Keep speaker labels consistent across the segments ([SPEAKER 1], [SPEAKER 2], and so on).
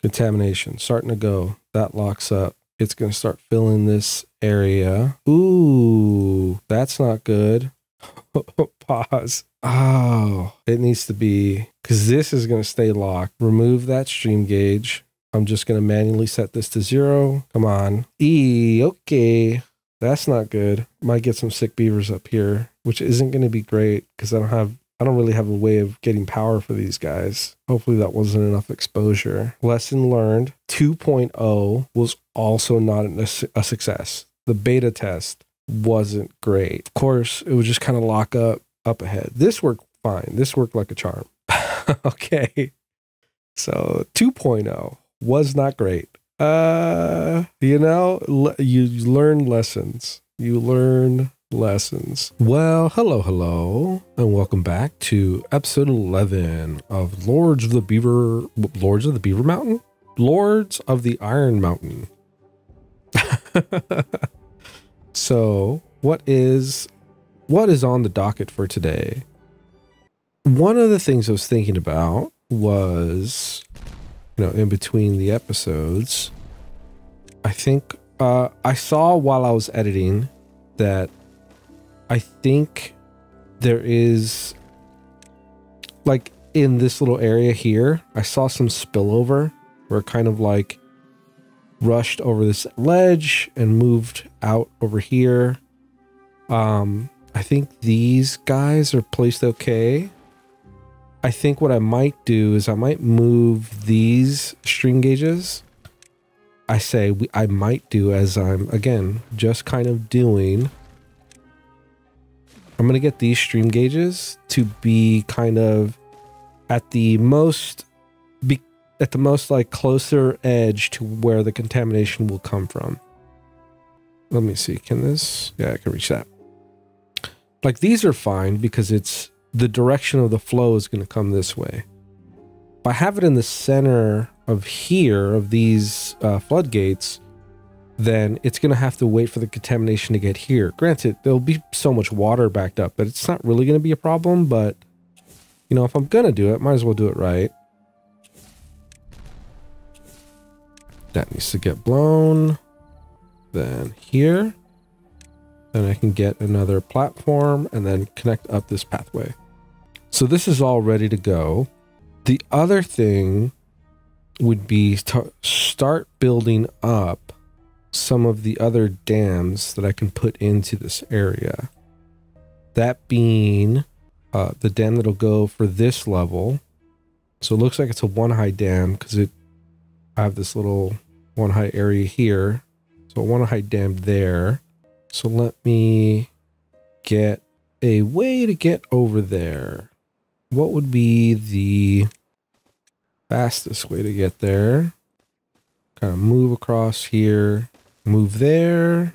[SPEAKER 1] Contamination starting to go. That locks up. It's going to start filling this area. Ooh, that's not good. Pause. Oh, it needs to be, because this is going to stay locked. Remove that stream gauge. I'm just going to manually set this to 0. Come on. Okay. That's not good. Might get some sick beavers up here, which isn't going to be great because I don't really have a way of getting power for these guys. Hopefully that wasn't enough exposure. Lesson learned. 2.0 was also not a success. The beta test wasn't great. Of course, it would just kind of lock up ahead. This worked fine. This worked like a charm. Okay. So 2.0 was not great. You know, you learn lessons. You learn lessons. Well, hello, and welcome back to episode 11 of Lords of the Beaver Mountain? Lords of the Iron Mountain. So, what is on the docket for today? One of the things I was thinking about was, in between the episodes, I think I saw while I was editing that I think there is, like, in this little area here, I saw some spillover where it kind of like rushed over this ledge and moved out over here. I think these guys are placed okay. I think what I might do is I might move these string gauges. I might do as I'm, again, just kind of doing. I'm going to get these stream gauges to be kind of at the most like closer edge to where the contamination will come from. Let me see. Can this? Yeah, I can reach that. Like these are fine because it's the direction of the flow is going to come this way. If I have it in the center of here of these floodgates, then it's going to have to wait for the contamination to get here. Granted, there'll be so much water backed up that it's not really going to be a problem, but if I'm going to do it, might as well do it right. That needs to get blown. Then here. Then I can get another platform and then connect up this pathway. So this is all ready to go. The other thing would be to start building up some of the other dams that I can put into this area. That being the dam that'll go for this level. So it looks like it's a one high dam because I have this little one high area here. So one high dam there. So let me get a way to get over there. What would be the fastest way to get there? Kind of move across here, move there.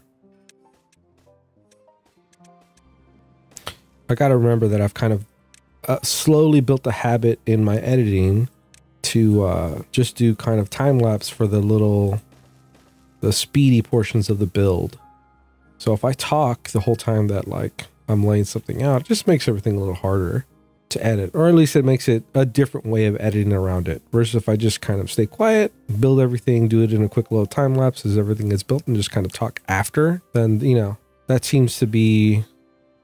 [SPEAKER 1] I got to remember that I've kind of slowly built a habit in my editing to just do kind of time lapse for the speedy portions of the build. So if I talk the whole time that like I'm laying something out, it just makes everything a little harder to edit, or at least it makes it a different way of editing around it. Versus if I just kind of stay quiet, build everything, do it in a quick little time lapse as everything gets built and just kind of talk after, then, that seems to be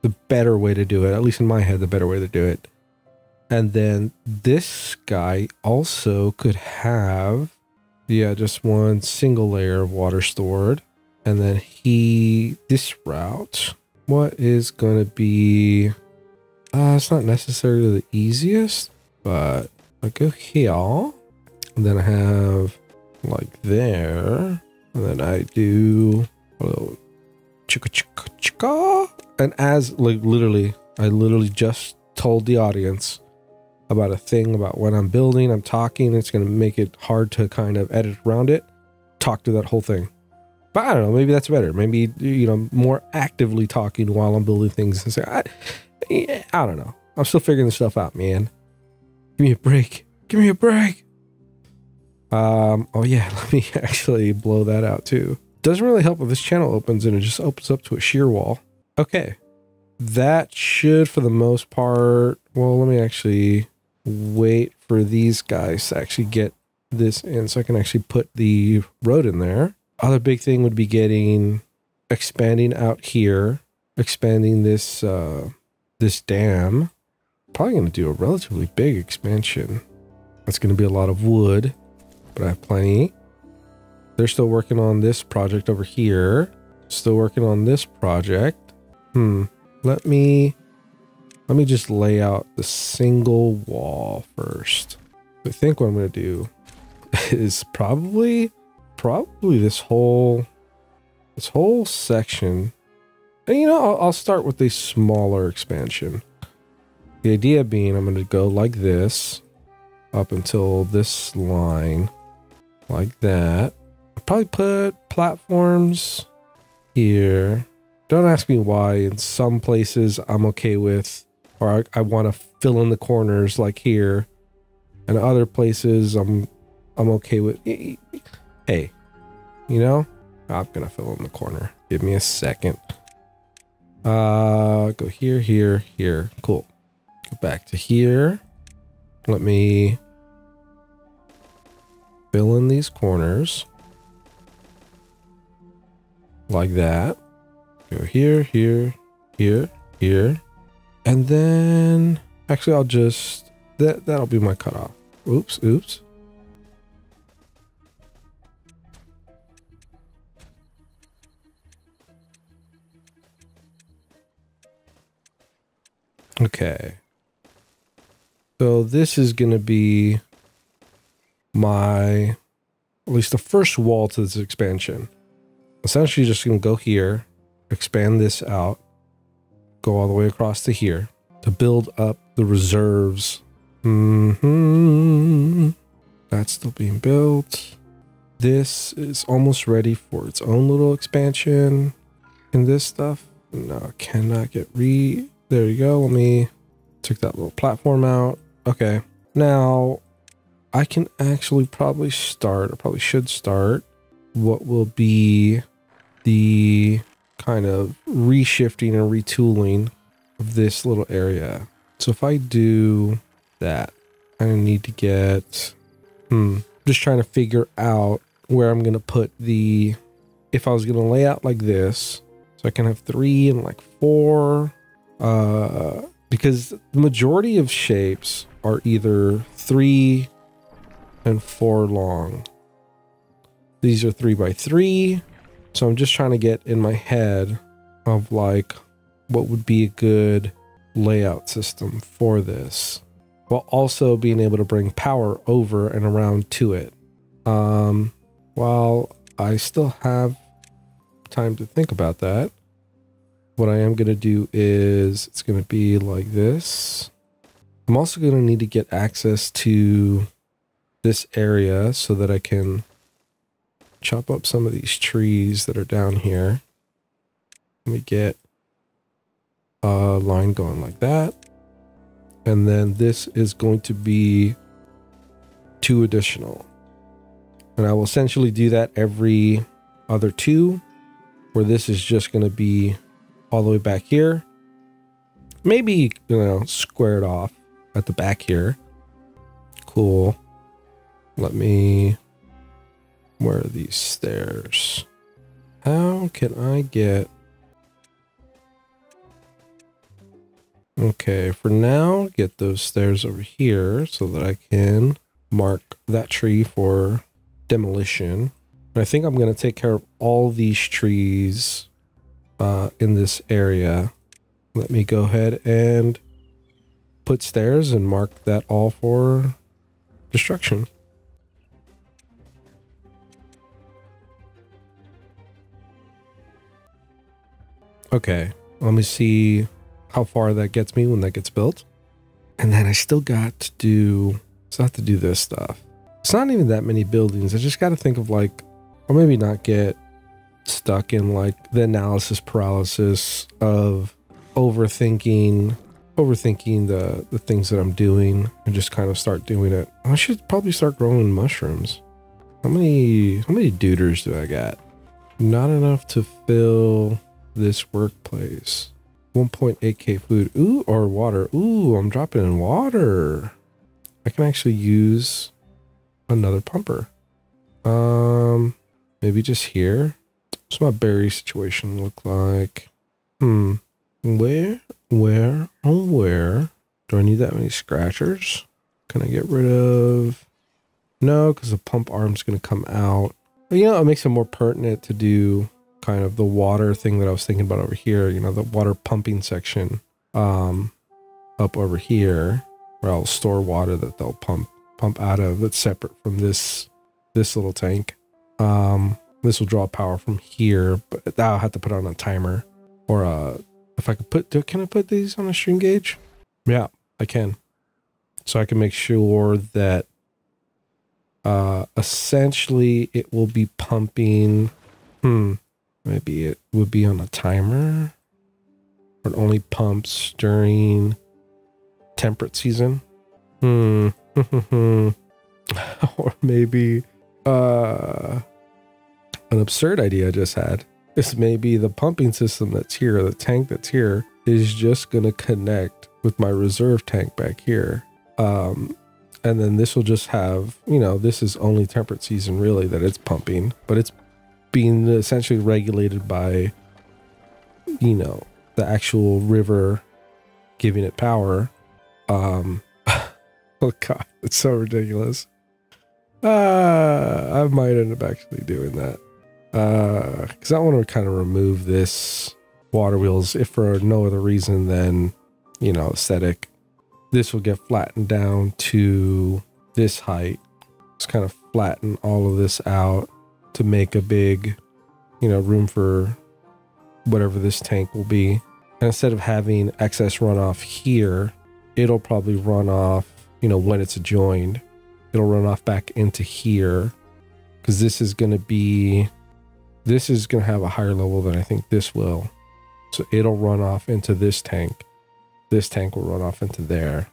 [SPEAKER 1] the better way to do it. At least in my head, the better way to do it. And then this guy also could have, just one single layer of water stored. And then this route, what is going to be, it's not necessarily the easiest, but I go here, and then I have like there, and then I do a little chicka chicka chicka. And as like I literally just told the audience about a thing about when I'm building, I'm talking, it's going to make it hard to kind of edit around it, talk to that whole thing. But I don't know, maybe that's better. Maybe, more actively talking while I'm building things and say, I don't know. I'm still figuring this stuff out, man. Give me a break. Give me a break. Oh yeah, let me actually blow that out too. Doesn't really help if this channel opens and it just opens up to a shear wall. Okay. That should, for the most part, well, let me actually wait for these guys to actually get this in so I can actually put the road in there. Other big thing would be expanding out here, expanding this this dam. Probably going to do a relatively big expansion. That's going to be a lot of wood, but I have plenty. They're still working on this project over here. Still working on this project. Let me just lay out the single wall first. I think what I'm going to do is probably this whole section. And you know, I'll start with a smaller expansion. The idea being I'm going to go like this up until this line, like that. I'll probably put platforms here. Don't ask me why. In some places I'm okay with, or I want to fill in the corners like here, and other places I'm okay with. Hey, you know, I'm gonna fill in the corner. Give me a second. Go here, here, here. Cool. Go back to here. Let me fill in these corners like that. Go here, here, here, here. And then actually I'll just that'll be my cutoff. Oops. Okay. So this is going to be at least the first wall to this expansion. Essentially just going to go here, expand this out, go all the way across to here to build up the reserves. That's still being built. This is almost ready for its own little expansion. And this stuff, no, cannot get there you go. Let me take that little platform out. Okay, now I can actually probably should start what will be the kind of reshifting and retooling of this little area. So if I do that, I need to get, just trying to figure out where I'm going to put if I was going to lay out like this, so I can have 3 and like 4, because the majority of shapes are either 3 and 4 long. These are 3 by 3. So I'm just trying to get in my head of like what would be a good layout system for this, while also being able to bring power over and around to it. While I still have time to think about that, what I am going to do is it's going to be like this. I'm also going to need to get access to this area so that I can chop up some of these trees that are down here. Let me get a line going like that. And then this is going to be 2 additional. And I will essentially do that every other 2, where this is just going to be all the way back here. Maybe, you know, square it off at the back here. Cool. Where are these stairs? How can I get... Okay, for now, get those stairs over here so that I can mark that tree for demolition. And I think I'm going to take care of all these trees in this area. Let me go ahead and put stairs and mark that all for destruction. Okay, let me see how far that gets me when that gets built. And then I still have to do this stuff. It's not even that many buildings. I just got to think of like, or maybe not get stuck in like the analysis paralysis of overthinking the things that I'm doing, and just kind of start doing it. I should probably start growing mushrooms. How many duders do I got? Not enough to fill this workplace. 1.8k food. Ooh, or water. Ooh, I'm dropping in water. I can actually use another pumper. Maybe just here. What's my berry situation look like? Where do I need that many scratchers? Can I get rid of? No, because the pump arm's going to come out. But, you know, it makes it more pertinent to do kind of the water thing that I was thinking about over here. You know, the water pumping section up over here, where I'll store water that they'll pump out of. That's separate from this little tank. This will draw power from here, but I'll have to put on a timer, or if I could can I put these on a string gauge? Yeah, I can. So I can make sure that essentially it will be pumping. Maybe it would be on a timer, or it only pumps during temperate season. Or maybe an absurd idea I just had. This may be the pumping system that's here, the tank that's here, is just going to connect with my reserve tank back here. And then this will just have, you know, this is only temperate season really that it's pumping, but it's being essentially regulated by, you know, the actual river giving it power. Oh God, it's so ridiculous. I might end up actually doing that. Because I want to kind of remove this water wheels, if for no other reason than, you know, aesthetic. This will get flattened down to this height. Just kind of flatten all of this out to make a big, you know, room for whatever this tank will be. And instead of having excess runoff here, it'll probably run off, you know, when it's joined, it'll run off back into here, because this is going to have a higher level than I think this will. So it'll run off into this tank. This tank will run off into there,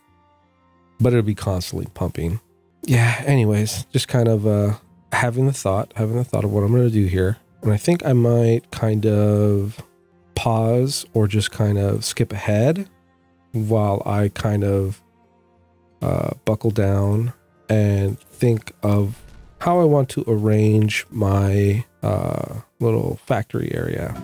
[SPEAKER 1] but it'll be constantly pumping. Yeah. Anyways, just kind of, having the thought of what I'm going to do here. And I think I might kind of pause or just kind of skip ahead while I kind of buckle down and think of how I want to arrange my little factory area.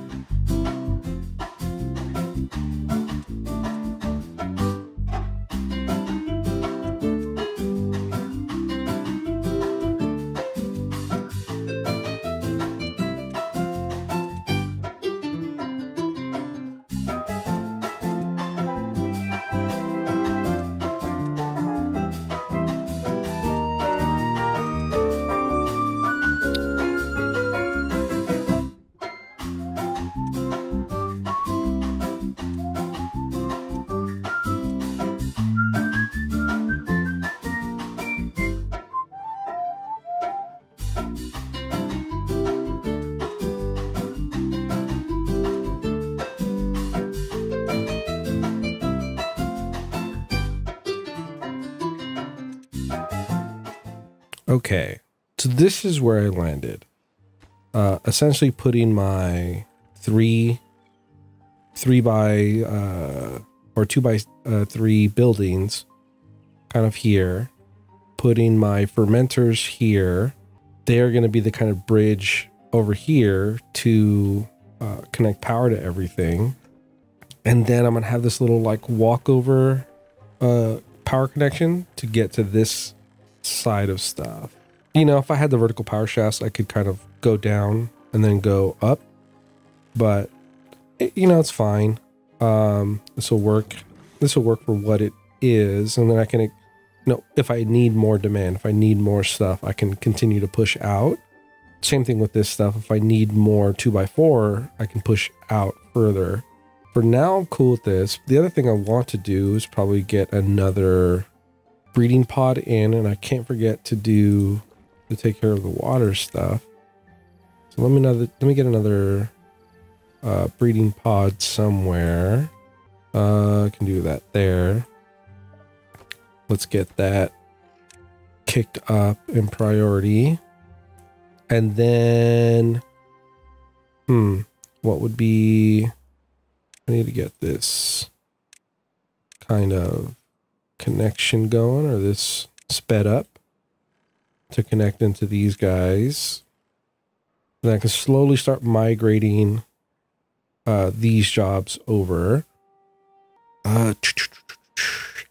[SPEAKER 1] Okay, so this is where I landed. Essentially putting my 2 by 3 buildings kind of here, putting my fermenters here. They're going to be the kind of bridge over here to connect power to everything. And then I'm going to have this little like walkover power connection to get to this side of stuff. You know, if I had the vertical power shafts, I could kind of go down and then go up, but you know, it's fine. This will work for what it is. And then I can, you know, if I need more demand, if I need more stuff, I can continue to push out. Same thing with this stuff. If I need more 2x4, I can push out further. For now, I'm cool with this. The other thing I want to do is probably get another breeding pod in, and I can't forget to take care of the water stuff. So let me get another breeding pod somewhere. I can do that there. Let's get that kicked up in priority. And then what would be, I need to get this kind of connection going, or this sped up. to connect into these guys. And I can slowly start migrating these jobs over. And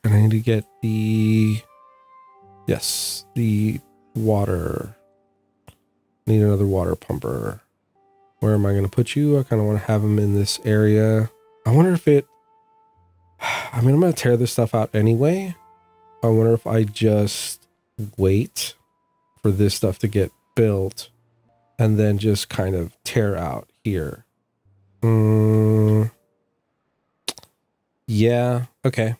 [SPEAKER 1] I need to get the water. Need another water pumper. Where am I going to put you? I kind of want to have them in this area. I wonder if I'm going to tear this stuff out anyway. I wonder if I just wait for this stuff to get built and then just kind of tear out here. Yeah, okay.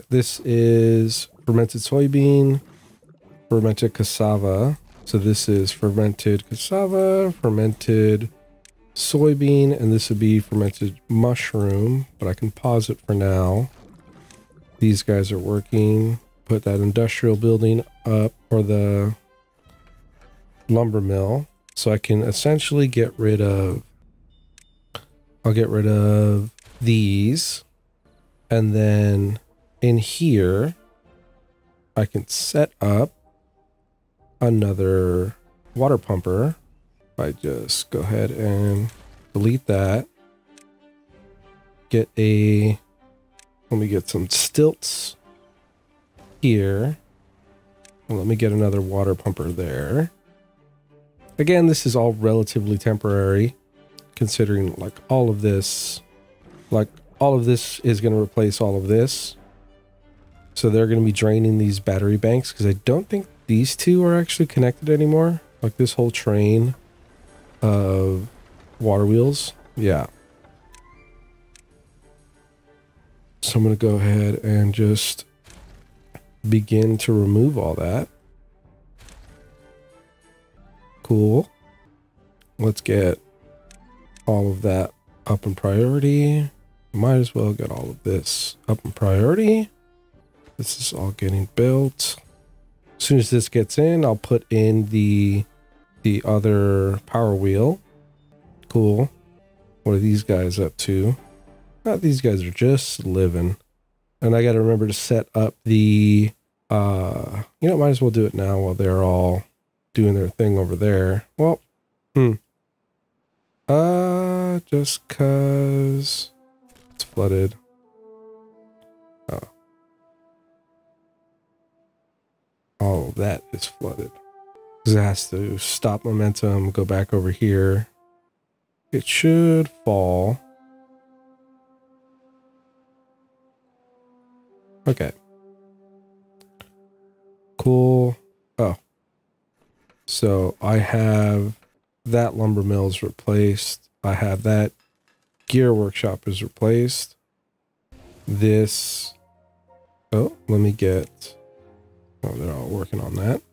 [SPEAKER 1] This is fermented soybean, fermented cassava. So this is fermented cassava, fermented soybean, and this would be fermented mushroom, but I can pause it for now. These guys are working. Put that industrial building up, or the lumber mill, so I can essentially get rid of, I'll get rid of these, and then in here I can set up another water pumper. I just go ahead and delete that. Let me get some stilts here. And let me get another water pumper there. Again, this is all relatively temporary, considering like all of this is going to replace all of this. So they're going to be draining these battery banks, because I don't think these two are actually connected anymore. Like this whole train of water wheels. Yeah. So I'm going to go ahead and just begin to remove all that. Cool. Let's get all of that up in priority. Might as well get all of this up in priority. This is all getting built. As soon as this gets in, I'll put in the other power wheel. Cool. What are these guys up to? These guys are just living. And I got to remember to set up the, might as well do it now while they're all doing their thing over there. Well, just cause it's flooded. Oh. All of that is flooded. Because it has to stop momentum, go back over here. It should fall. Okay. Cool. Oh. So I have that lumber mill is replaced. I have that gear workshop is replaced. This. Oh, let me get. Oh, they're all working on that.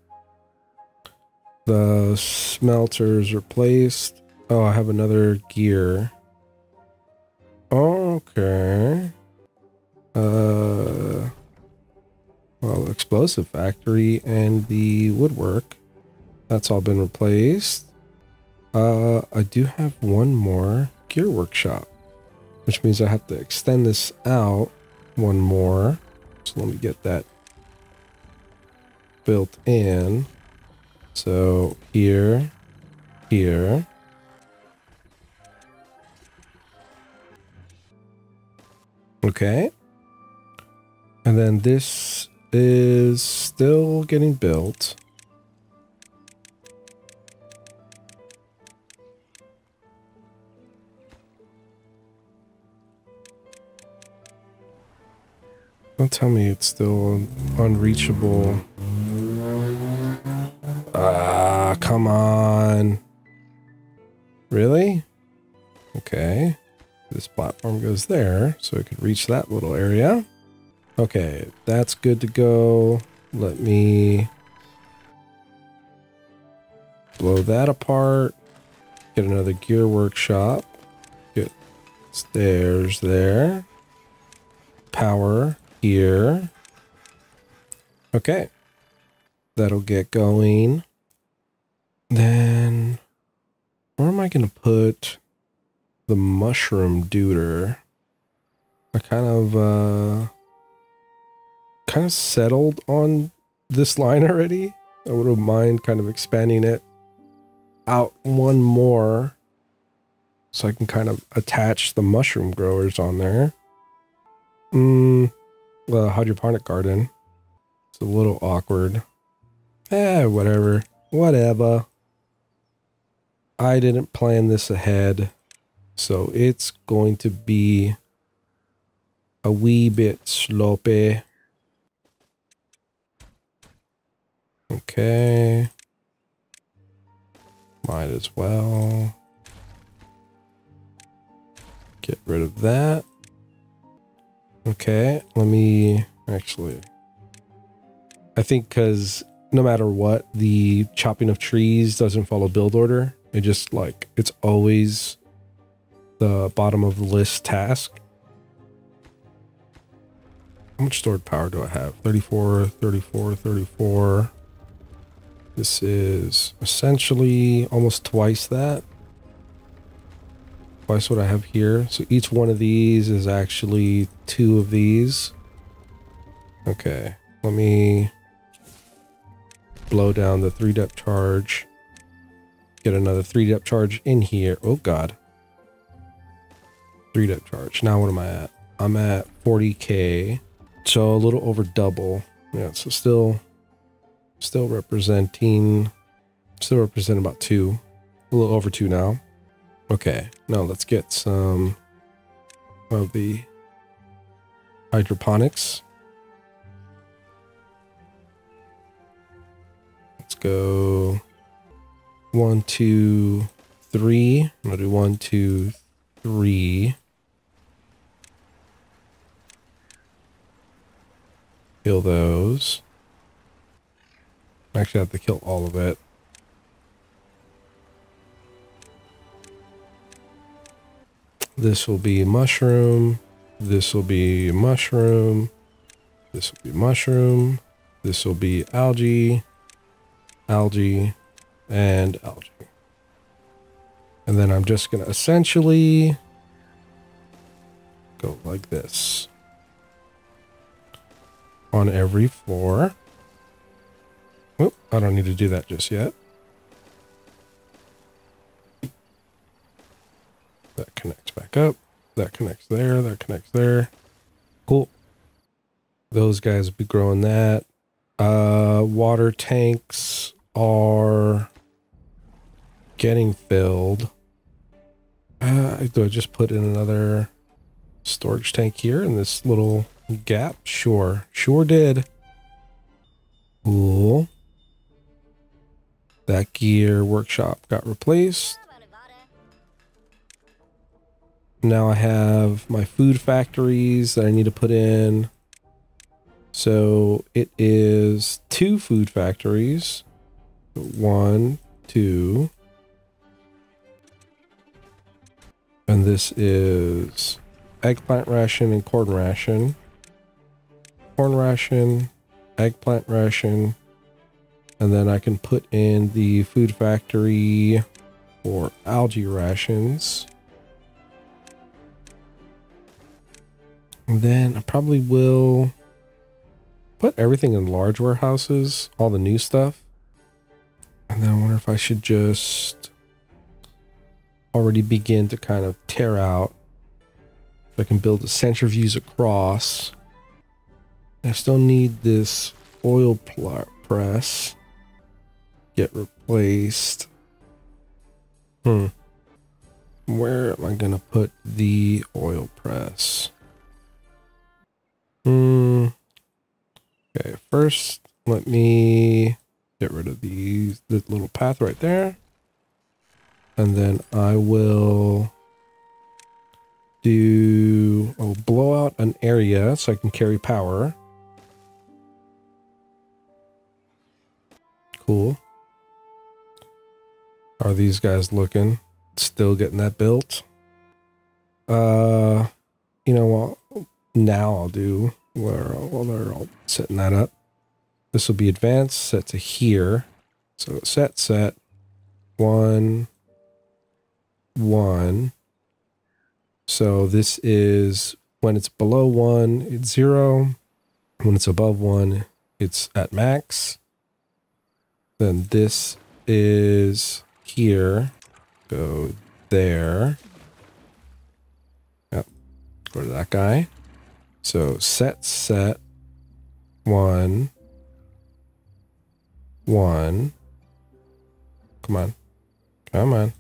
[SPEAKER 1] The smelter's replaced. Oh, I have another gear. Okay. Well, explosive factory and the woodwork. That's all been replaced. I do have one more gear workshop, which means I have to extend this out one more. So let me get that built in. So here. Okay. And then this is still getting built. Don't tell me it's still unreachable. Ah, come on. Really? Okay. This platform goes there, so I could reach that little area. Okay, that's good to go. Let me blow that apart. Get another gear workshop. Get stairs there. Power here. Okay. That'll get going. Then where am I going to put the mushroom duder? I kind of settled on this line already. I wouldn't mind kind of expanding it out one more so I can kind of attach the mushroom growers on there. The hydroponic garden. It's a little awkward. Whatever. Whatever. I didn't plan this ahead, so it's going to be a wee bit sloppy. Okay. Might as well get rid of that. Okay, let me actually, I think because no matter what, the chopping of trees doesn't follow build order. It just like, it's always the bottom of the list task. How much stored power do I have? 34, 34, 34. This is essentially almost twice that. Twice what I have here. So each one of these is actually 2 of these. Okay, let me blow down the 3 depth charge. Get another 3 depth charge in here. Oh God. 3 depth charge. Now what am I at? I'm at 40k. So a little over double. Yeah, so still representing about 2. A little over 2 now. Okay, now let's get some of the hydroponics. Let's go 1, 2, 3. I'm gonna do 1, 2, 3. Kill those. Actually, I have to kill all of it. This will be mushroom. This will be mushroom. This will be mushroom. This will be algae, algae, and algae. And then I'm just going to essentially go like this on every floor. Oh, I don't need to do that just yet. That connects back up. That connects there. That connects there. Cool. Those guys will be growing that. Water tanks are getting filled. Do I just put in another storage tank here in this little gap? Sure. Sure did. Cool. That gear workshop got replaced. Now I have my food factories that I need to put in. So it is 2 food factories. 1, 2. And this is eggplant ration and corn ration. Corn ration, eggplant ration. And then I can put in the food factory for algae rations. And then I probably will put everything in large warehouses, all the new stuff. And then I wonder if I should just already begin to kind of tear out. If I can build a centrifuge across. I still need this oil press. Get replaced. Where am I going to put the oil press? Okay, first let me get rid of this little path right there. And then I will blow out an area so I can carry power. Cool. How are these guys looking? Still getting that built? You know what? Now I'll do while they're all setting that up. This will be advanced, set to here. So set 1, 1. So this is when it's below 1, it's 0. When it's above 1, it's at max. Then this is here. Go there. Yep. Go to that guy. So set 1, 1. Come on. Come on.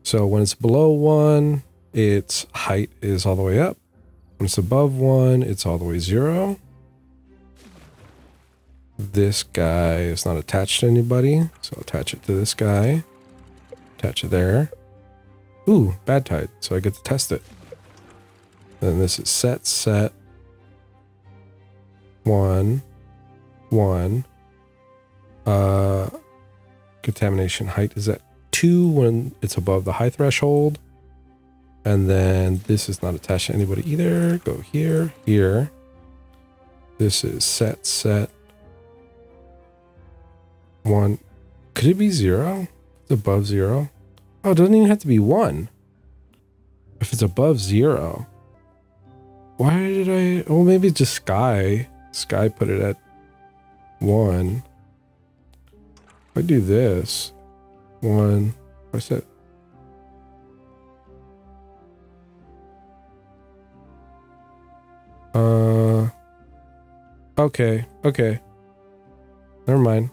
[SPEAKER 1] So when it's below 1, its height is all the way up. When it's above 1, it's all the way 0. This guy is not attached to anybody, so attach it to this guy. Attach it there. Ooh, Badtide, so I get to test it. Then this is set 1, 1. Contamination height is at 2 when it's above the high threshold. And then this is not attached to anybody either. Go here, here. This is set 1. Could it be 0? It's above 0. Oh, it doesn't even have to be 1. If it's above 0. Why did I... Oh, maybe it's just Sky. Sky put it at 1. If I do this. 1. What's that? Okay. Okay. Never mind.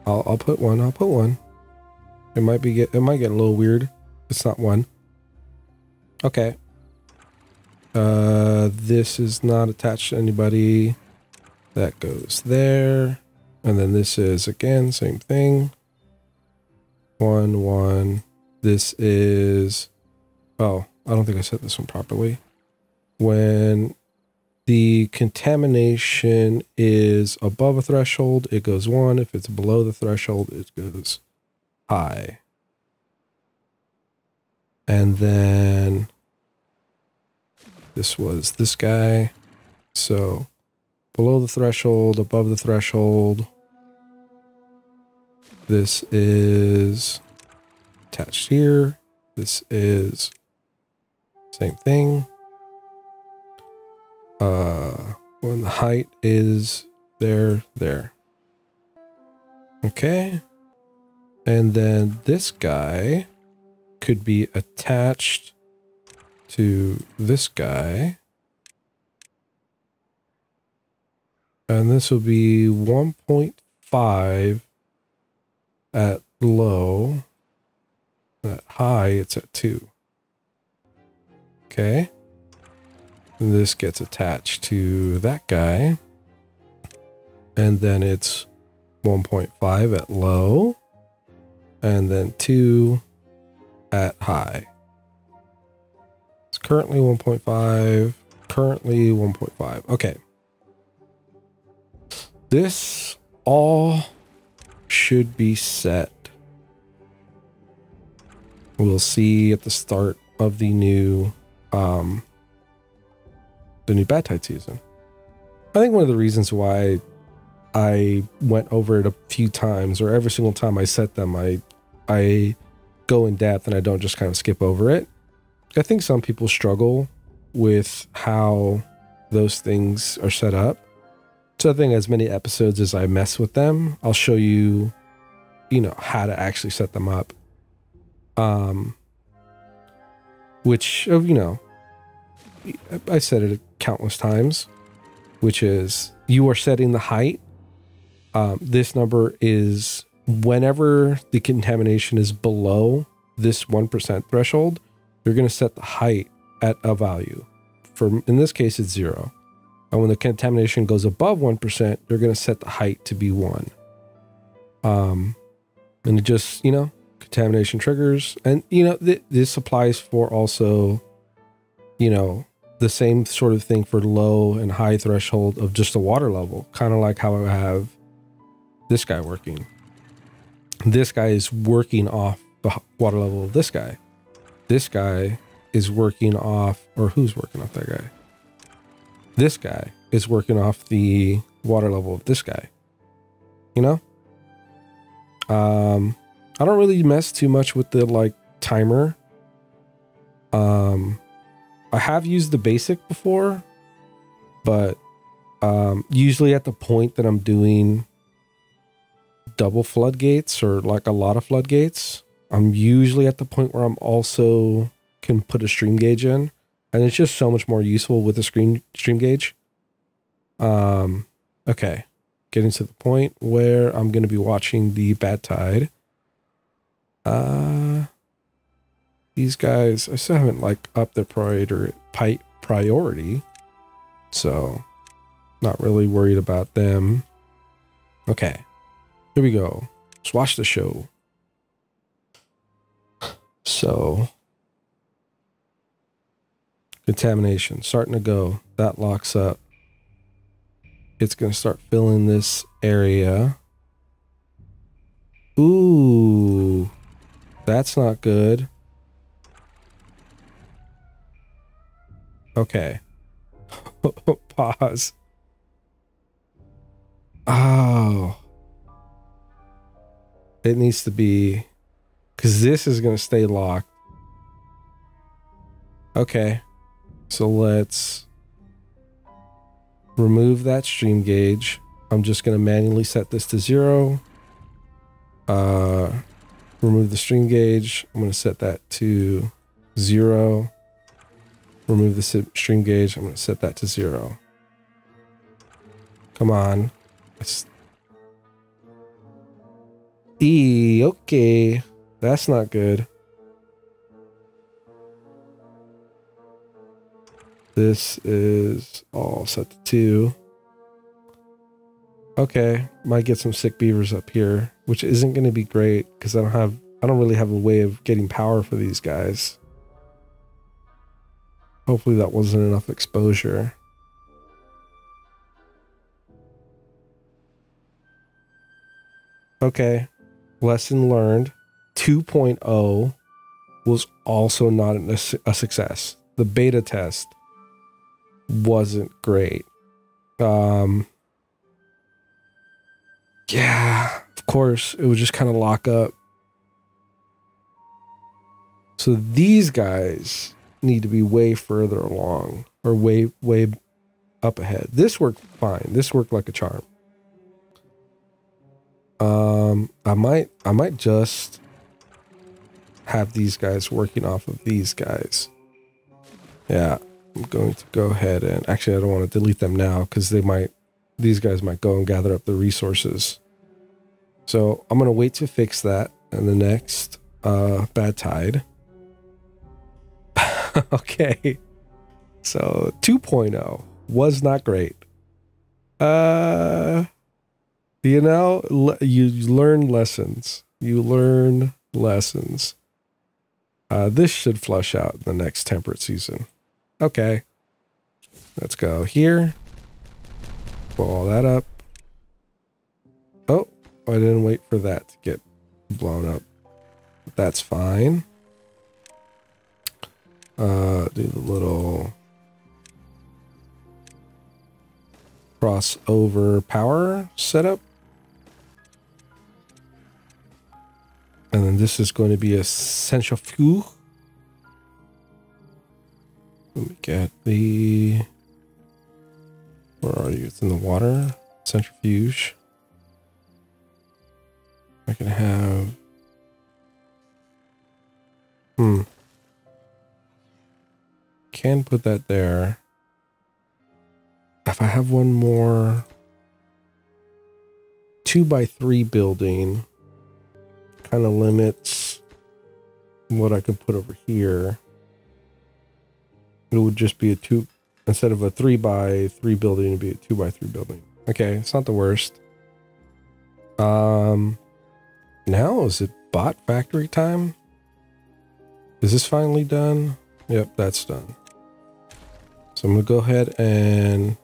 [SPEAKER 1] I'll put 1. I'll put 1. It might get a little weird. It's not 1. Okay. This is not attached to anybody. That goes there. And then this is again same thing. 1, 1. This is, oh, I don't think I set this one properly. When the contamination is above a threshold, it goes 1. If it's below the threshold, it goes high. And then this was this guy. So below the threshold, above the threshold. This is attached here. This is same thing. When the height is there. Okay. And then this guy could be attached to this guy. And this will be 1.5 at low. At high, it's at 2. Okay. And this gets attached to that guy. And then it's 1.5 at low. And then 2 at high. It's currently 1.5. Currently 1.5. Okay. This all should be set. We'll see at the start of the new Badtide season. I think one of the reasons why I went over it a few times, or every single time I set them, I go in depth and I don't just kind of skip over it. I think some people struggle with how those things are set up. So I think as many episodes as I mess with them, I'll show you, how to actually set them up. Which, I said it countless times, which is you are setting the height. This number is whenever the contamination is below this 1% threshold, you're going to set the height at a value. In this case, it's 0. And when the contamination goes above 1%, you're going to set the height to be 1. And it just, contamination triggers. And, this applies for also, the same sort of thing for low and high threshold of just the water level. Kind of like how I have this guy working. This guy is working off the water level of this guy. This guy is working off, or who's working off that guy? This guy is working off the water level of this guy. I don't really mess too much with the timer. I have used the basic before, but Usually at the point that I'm doing double floodgates or like a lot of floodgates, I'm usually at the point where I'm also can put a stream gauge in, and it's just so much more useful with a stream gauge. Okay, getting to the point where I'm going to be watching the Badtide. These guys, I still haven't like upped their priority, so not really worried about them. Okay, here we go. Let's watch the show. So, contamination starting to go. That locks up. It's going to start filling this area. Ooh, that's not good. Okay. Pause. Oh. It needs to be, because this is going to stay locked. Okay. So let's remove that stream gauge. I'm just going to manually set this to 0. Remove the stream gauge. I'm going to set that to 0. Remove the stream gauge. I'm going to set that to 0. Come on. Okay. That's not good. This is all set to 2. Okay, might get some sick beavers up here, which isn't going to be great because I don't really have a way of getting power for these guys. Hopefully that wasn't enough exposure. Okay, lesson learned. 2.0 was also not a success. The beta test wasn't great. Yeah, of course, it would just kind of lock up. So these guys need to be way further along or way up ahead. This worked fine. This worked like a charm. I might just have these guys working off of these guys. Yeah, I'm going to go ahead and actually I don't want to delete them now because these guys might go and gather up the resources. So I'm going to wait to fix that in the next Badtide. Okay. So 2.0 was not great. You know, you learn lessons. You learn lessons. This should flush out in the next temperate season. Okay. Let's go here. Pull all that up. Oh, I didn't wait for that to get blown up. But that's fine. Do the little crossover power setup. And then this is going to be a centrifuge. Let me get the... Where are you? It's in the water. Centrifuge. I can have... Can put that there. If I have one more 2x3 building, kind of limits what I can put over here. It would just be a 2, instead of a 3x3 building, it'd be a 2x3 building. Okay, it's not the worst. Now is it bot factory time? Is this finally done? Yep, that's done. So I'm gonna go ahead and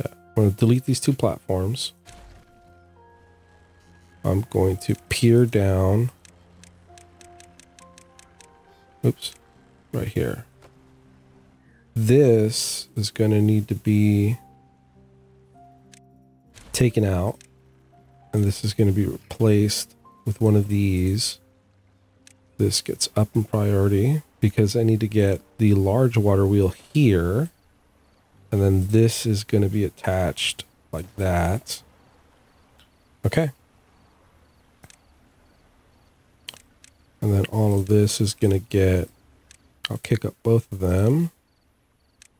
[SPEAKER 1] I'm gonna delete these 2 platforms. I'm going to peer down. Oops, right here. This is going to need to be taken out, and this is going to be replaced with one of these. This gets up in priority because I need to get the large water wheel here And then this is going to be attached like that. Okay. And then all of this is going to get, I'll kick up both of them.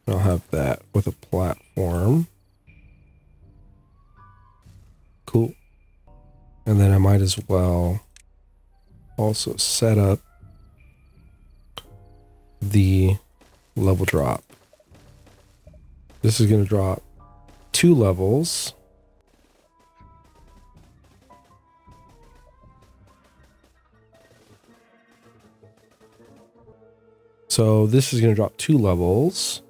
[SPEAKER 1] I'll have that with a platform. Cool. And then I might as well also set up the level drop. This is going to drop 2 levels. So this is going to drop 2 levels.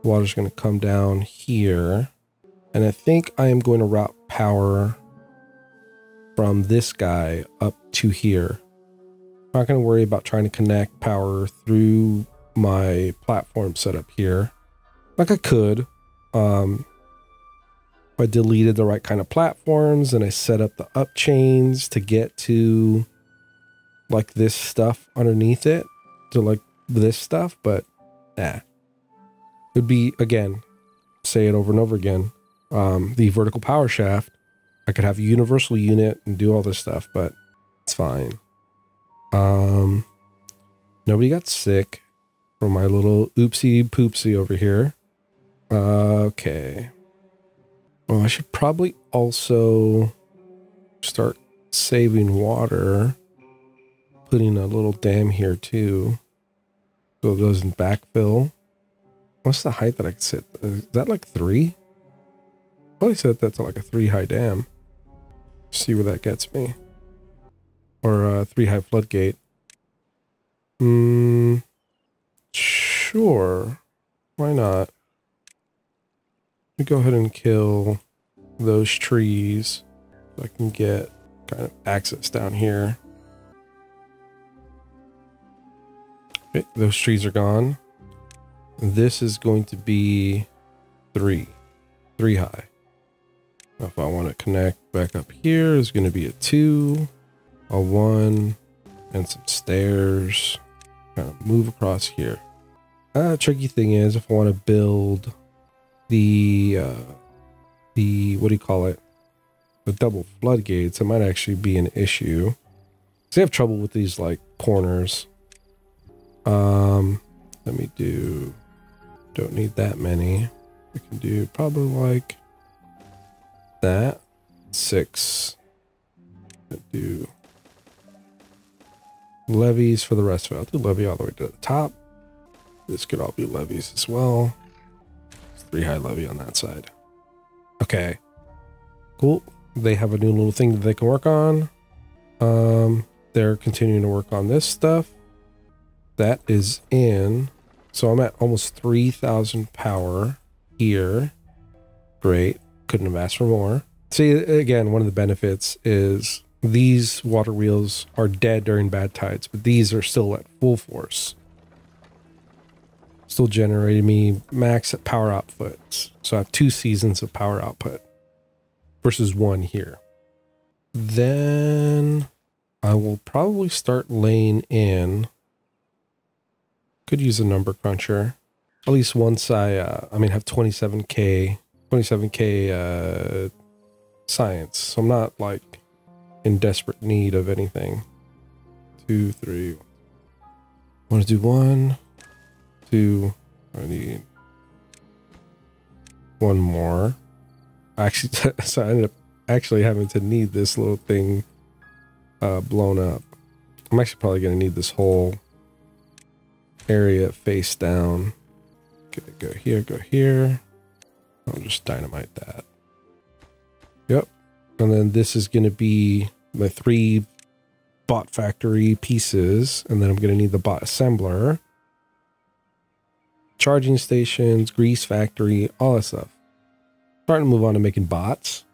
[SPEAKER 1] Water's going to come down here. And I think I am going to route power from this guy up to here. I'm not going to worry about trying to connect power through my platform setup here. Like I could. If I deleted the right kind of platforms and I set up the up chains to get to like this stuff underneath it, to like this stuff, but nah. It would be, again, say it over and over again, the vertical power shaft. I could have a universal unit and do all this stuff, but it's fine. Nobody got sick from my little oopsie poopsie over here. Okay. Well, I should probably also start saving water, putting a little dam here too, so it doesn't backfill. What's the height that I can sit? Is that like 3? Probably set that to like a 3 high dam. See where that gets me. Or a 3 high floodgate. Sure. Why not? Let me go ahead and kill those trees so I can get kind of access down here. Okay, those trees are gone. This is going to be 3 high. Now if I want to connect back up here, it's going to be a 2, a 1, and some stairs. Kind of move across here. Tricky thing is, if I want to build the what do you call it? The double floodgates, it might actually be an issue. So I have trouble with these like corners. Let me do, don't need that many. I can do probably like that. 6. Do levees for the rest of it. I'll do levee all the way to the top. This could all be levees as well. 3 high levee on that side. Okay. Cool. They have a new little thing that they can work on. They're continuing to work on this stuff. That is in. So I'm at almost 3,000 power here. Great. Couldn't have asked for more. See, again, one of the benefits is these water wheels are dead during bad tides, but these are still at full force. Still generating me max power outputs. So I have 2 seasons of power output versus 1 here. Then I will probably start laying in. Could use a number cruncher. At least once I have 27K science. So I'm not like in desperate need of anything. 2, 3. I want to do 1, 2. I need 1 more. Actually, so I ended up actually having to need this little thing blown up. I'm actually probably going to need this whole area face down. Okay, go here, go here. I'll just dynamite that. Yep. And then this is going to be my 3 bot factory pieces. And then I'm going to need the bot assembler, charging stations, grease factory, all that stuff. Starting to move on to making bots.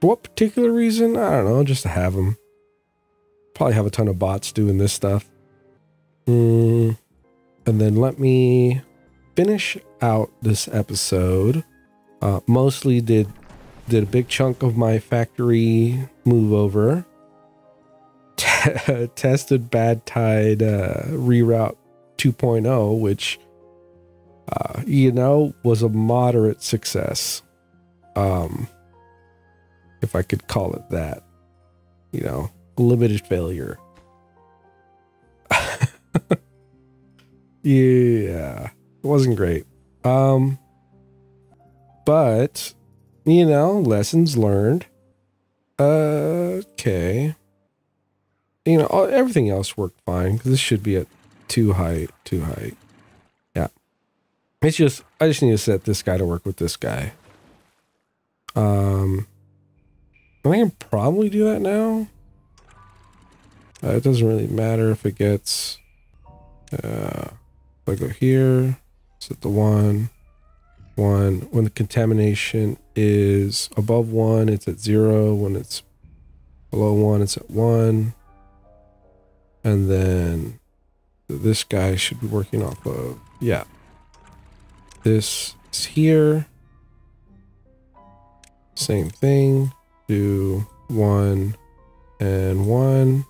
[SPEAKER 1] For what particular reason? I don't know, just to have them. Probably have a ton of bots doing this stuff. And then let me finish out this episode. Mostly did a big chunk of my factory move over. Tested Badtide Reroute 2.0, which you know, was a moderate success. If I could call it that, you know, limited failure. Yeah, it wasn't great. But, you know, lessons learned. Okay. You know, everything else worked fine because this should be at 2 height. Yeah. It's just, I just need to set this guy to work with this guy. I can probably do that now. It doesn't really matter if it gets, if I go here, set the 1. When the contamination is above 1, it's at 0. When it's below 1, it's at 1. And then this guy should be working off of, yeah. This is here. Same thing. Do 1 and 1.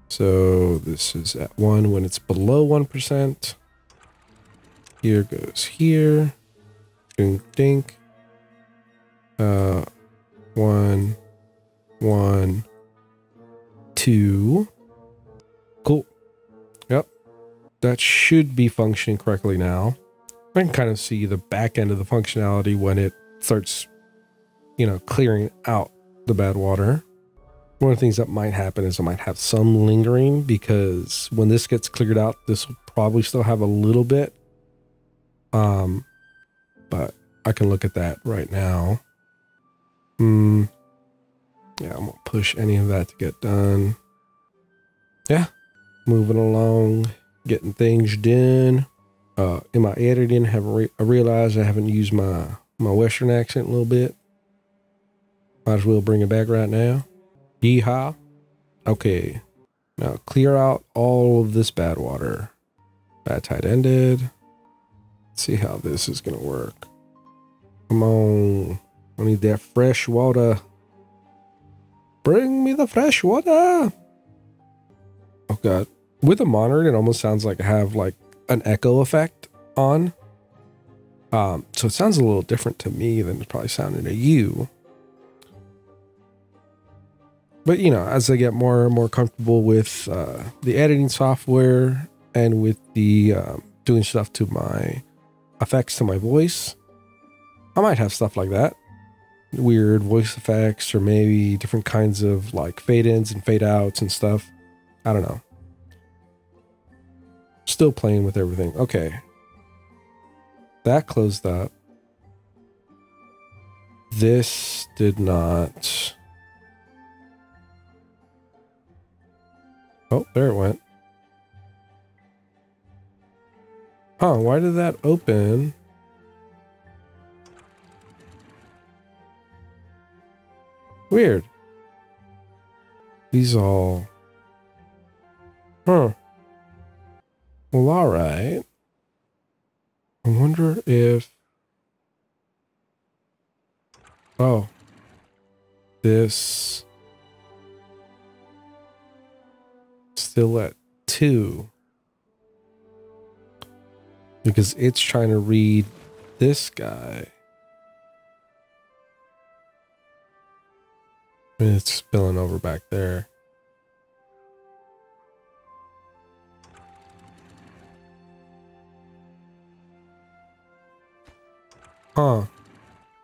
[SPEAKER 1] So this is at 1 when it's below 1%. Here goes here. Dink, dink. 1, 1, 2. Cool. Yep. That should be functioning correctly now. I can kind of see the back end of the functionality when it starts, you know, clearing out the bad water. One of the things that might happen is I might have some lingering because when this gets cleared out, this will probably still have a little bit. But I can look at that right now. Yeah, I'm gonna push any of that to get done. Yeah, moving along, getting things done. In my editing, I realized I haven't used my Western accent a little bit. Might as well bring it back right now. Yeehaw. Okay, now clear out all of this bad water. Badtide ended. Let's see how this is gonna work. Come on, I need that fresh water. Bring me the fresh water. Oh god, with the monitor, it almost sounds like I have like an echo effect on. So it sounds a little different to me than it's probably sounding to you. But you know, as I get more and more comfortable with the editing software and with the doing stuff to my effects to my voice, I might have stuff like that. Weird voice effects or maybe different kinds of like fade ins and fade outs and stuff. I don't know. Still playing with everything. Okay. That closed up. This did not. Oh, there it went. Huh, why did that open? Weird. These all... Huh. Well, alright. I wonder if... Oh. This... Still at 2. Because it's trying to read this guy. And it's spilling over back there. Huh.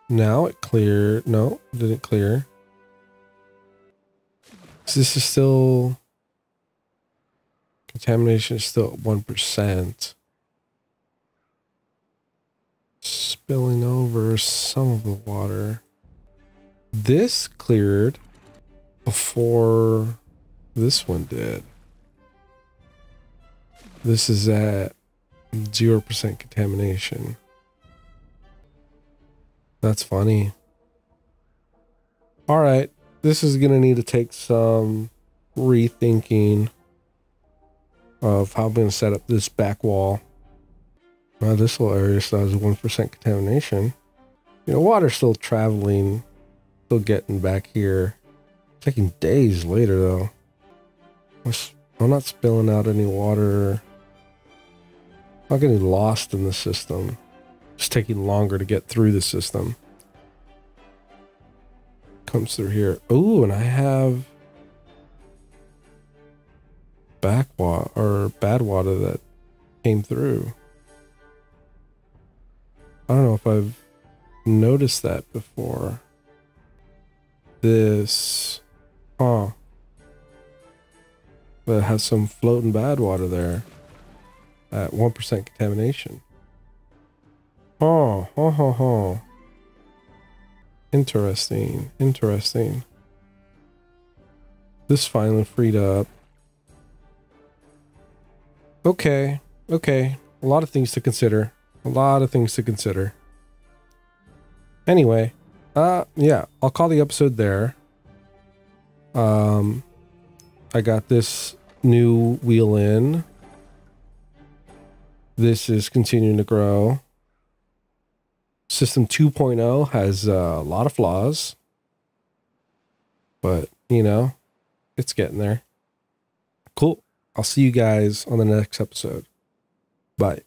[SPEAKER 1] Now it cleared. No, didn't clear. So this is still... Contamination is still at 1%. Spilling over some of the water. This cleared before this one did. This is at 0% contamination. That's funny. All right, this is gonna need to take some rethinking of how I'm gonna set up this back wall. Well, this little area still has 1% contamination. You know, water's still traveling, still getting back here. Taking days later though. I'm not spilling out any water not getting lost in the system. Just taking longer to get through the system. Comes through here. Oh, and I have backwater or bad water that came through. I don't know if I've noticed that before. This, huh? But it has some floating bad water there at 1% contamination. Oh. Interesting. Interesting. This finally freed up. Okay. A lot of things to consider. Anyway, yeah, I'll call the episode there. I got this new wheel in. This is continuing to grow. System 2.0 has a lot of flaws, but you know, it's getting there. Cool. I'll see you guys on the next episode. Bye.